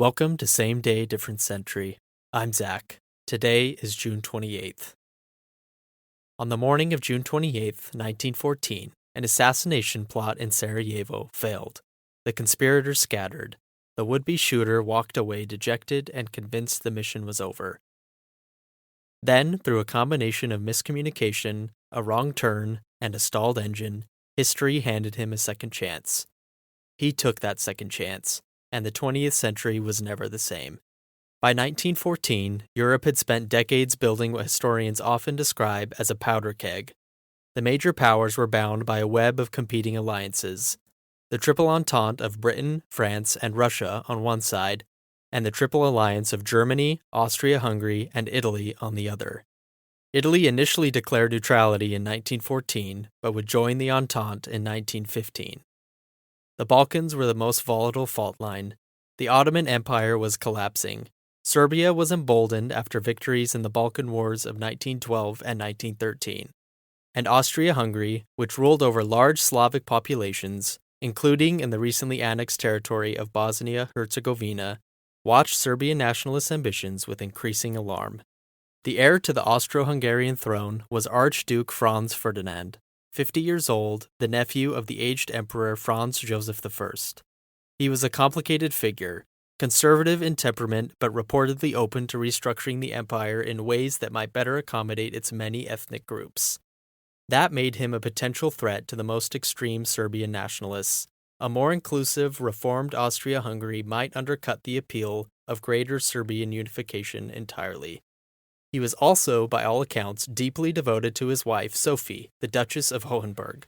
Welcome to Same Day, Different Century. I'm Zach. Today is June 28th. On the morning of June 28th, 1914, an assassination plot in Sarajevo failed. The conspirators scattered. The would-be shooter walked away dejected and convinced the mission was over. Then, through a combination of miscommunication, a wrong turn, and a stalled engine, history handed him a second chance. He took that second chance, and the 20th century was never the same. By 1914, Europe had spent decades building what historians often describe as a powder keg. The major powers were bound by a web of competing alliances. The Triple Entente of Britain, France, and Russia on one side, and the Triple Alliance of Germany, Austria-Hungary, and Italy on the other. Italy initially declared neutrality in 1914, but would join the Entente in 1915. The Balkans were the most volatile fault line. The Ottoman Empire was collapsing. Serbia was emboldened after victories in the Balkan Wars of 1912 and 1913. And Austria-Hungary, which ruled over large Slavic populations, including in the recently annexed territory of Bosnia-Herzegovina, watched Serbian nationalist ambitions with increasing alarm. The heir to the Austro-Hungarian throne was Archduke Franz Ferdinand, 50 years old, the nephew of the aged Emperor Franz Joseph I. He was a complicated figure, conservative in temperament but reportedly open to restructuring the empire in ways that might better accommodate its many ethnic groups. That made him a potential threat to the most extreme Serbian nationalists. A more inclusive, reformed Austria-Hungary might undercut the appeal of greater Serbian unification entirely. He was also, by all accounts, deeply devoted to his wife, Sophie, the Duchess of Hohenberg.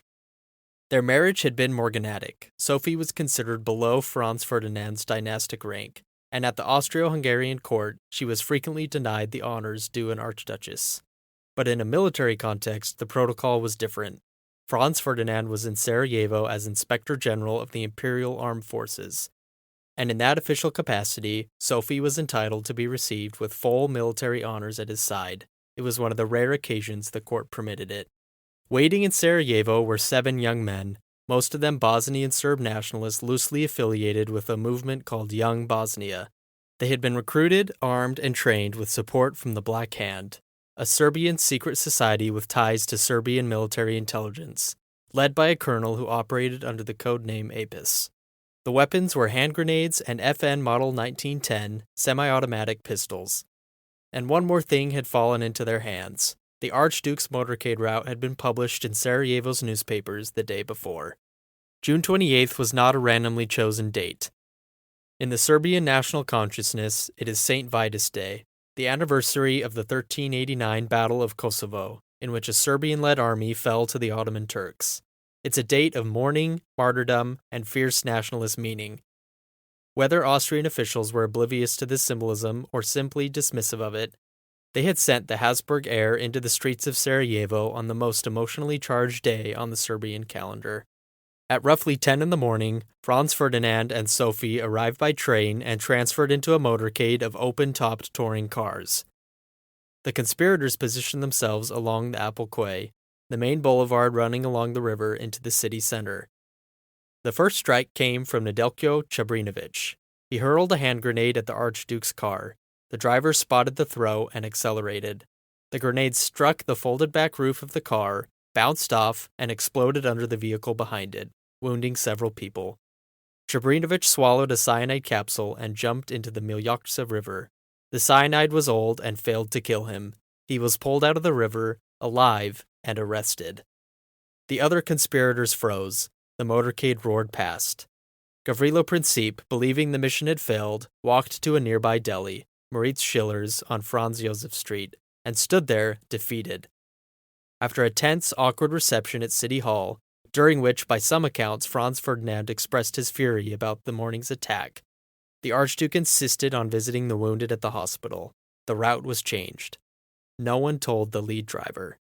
Their marriage had been morganatic. Sophie was considered below Franz Ferdinand's dynastic rank, and at the Austro-Hungarian court, she was frequently denied the honors due an archduchess. But in a military context, the protocol was different. Franz Ferdinand was in Sarajevo as Inspector General of the Imperial Armed Forces, and in that official capacity, Sophie was entitled to be received with full military honors at his side. It was one of the rare occasions the court permitted it. Waiting in Sarajevo were 7 young men, most of them Bosnian Serb nationalists loosely affiliated with a movement called Young Bosnia. They had been recruited, armed, and trained with support from the Black Hand, a Serbian secret society with ties to Serbian military intelligence, led by a colonel who operated under the code name Apis. The weapons were hand grenades and FN Model 1910 semi-automatic pistols. And one more thing had fallen into their hands. The Archduke's motorcade route had been published in Sarajevo's newspapers the day before. June 28th was not a randomly chosen date. In the Serbian national consciousness, it is St. Vitus Day, the anniversary of the 1389 Battle of Kosovo, in which a Serbian-led army fell to the Ottoman Turks. It's a date of mourning, martyrdom, and fierce nationalist meaning. Whether Austrian officials were oblivious to this symbolism or simply dismissive of it, they had sent the Habsburg heir into the streets of Sarajevo on the most emotionally charged day on the Serbian calendar. At roughly 10 in the morning, Franz Ferdinand and Sophie arrived by train and transferred into a motorcade of open-topped touring cars. The conspirators positioned themselves along the Apple Quay, the main boulevard running along the river into the city center. The first strike came from Nedeljko Čabrinović. He hurled a hand grenade at the Archduke's car. The driver spotted the throw and accelerated. The grenade struck the folded-back roof of the car, bounced off, and exploded under the vehicle behind it, wounding several people. Čabrinović swallowed a cyanide capsule and jumped into the Miljacsa River. The cyanide was old and failed to kill him. He was pulled out of the river, alive, and arrested. The other conspirators froze. The motorcade roared past. Gavrilo Princip, believing the mission had failed, walked to a nearby deli, Moritz Schiller's on Franz Josef Street, and stood there, defeated. After a tense, awkward reception at City Hall, during which, by some accounts, Franz Ferdinand expressed his fury about the morning's attack, the Archduke insisted on visiting the wounded at the hospital. The route was changed. No one told the lead driver.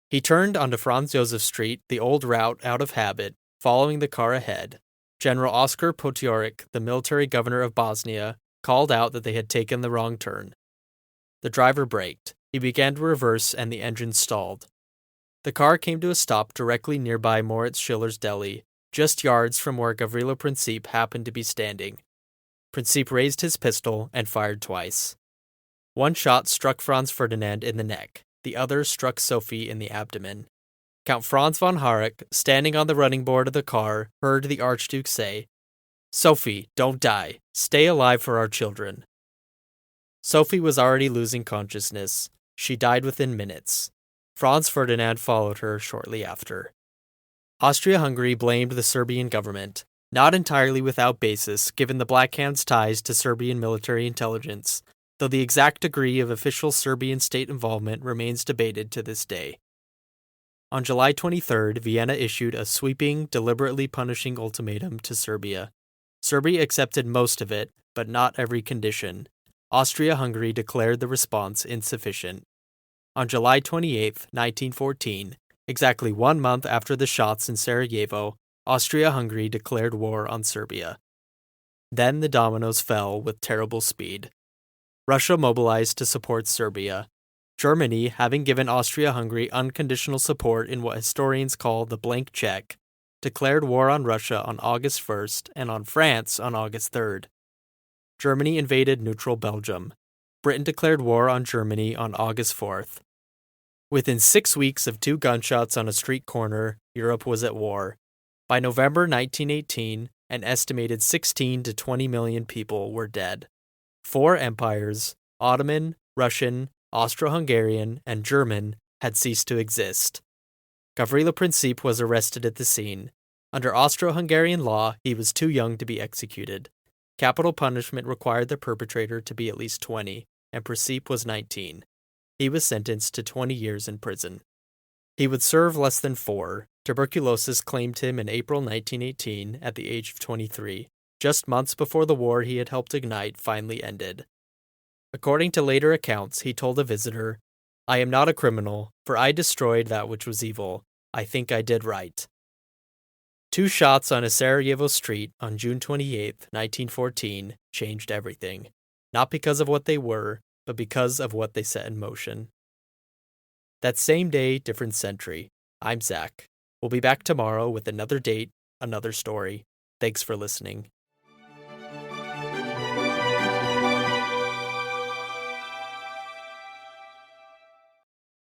He turned onto Franz Josef Street, the old route out of habit, following the car ahead. General Oskar Potiorek, the military governor of Bosnia, called out that they had taken the wrong turn. The driver braked. He began to reverse and the engine stalled. The car came to a stop directly nearby Moritz Schiller's deli, just yards from where Gavrilo Princip happened to be standing. Princip raised his pistol and fired twice. One shot struck Franz Ferdinand in the neck, the other struck Sophie in the abdomen. Count Franz von Harrach, standing on the running board of the car, heard the Archduke say, "Sophie, don't die. Stay alive for our children." Sophie was already losing consciousness. She died within minutes. Franz Ferdinand followed her shortly after. Austria-Hungary blamed the Serbian government, not entirely without basis given the Black Hand's ties to Serbian military intelligence, though the exact degree of official Serbian state involvement remains debated to this day. On July 23rd, Vienna issued a sweeping, deliberately punishing ultimatum to Serbia. Serbia accepted most of it, but not every condition. Austria-Hungary declared the response insufficient. On July 28, 1914, exactly 1 month after the shots in Sarajevo, Austria-Hungary declared war on Serbia. Then the dominoes fell with terrible speed. Russia mobilized to support Serbia. Germany, having given Austria-Hungary unconditional support in what historians call the blank check, declared war on Russia on August 1st and on France on August 3rd. Germany invaded neutral Belgium. Britain declared war on Germany on August 4th. Within 6 weeks of 2 gunshots on a street corner, Europe was at war. By November 1918, an estimated 16 to 20 million people were dead. 4 empires, Ottoman, Russian, Austro-Hungarian, and German, had ceased to exist. Gavrilo Princip was arrested at the scene. Under Austro-Hungarian law, he was too young to be executed. Capital punishment required the perpetrator to be at least 20, and Princip was 19. He was sentenced to 20 years in prison. He would serve less than 4. Tuberculosis claimed him in April 1918 at the age of 23, just months before the war he had helped ignite finally ended. According to later accounts, he told a visitor, "I am not a criminal, for I destroyed that which was evil. I think I did right." 2 shots on a Sarajevo street on June 28, 1914, changed everything, not because of what they were, but because of what they set in motion. That same day, different century. I'm Zach. We'll be back tomorrow with another date, another story. Thanks for listening.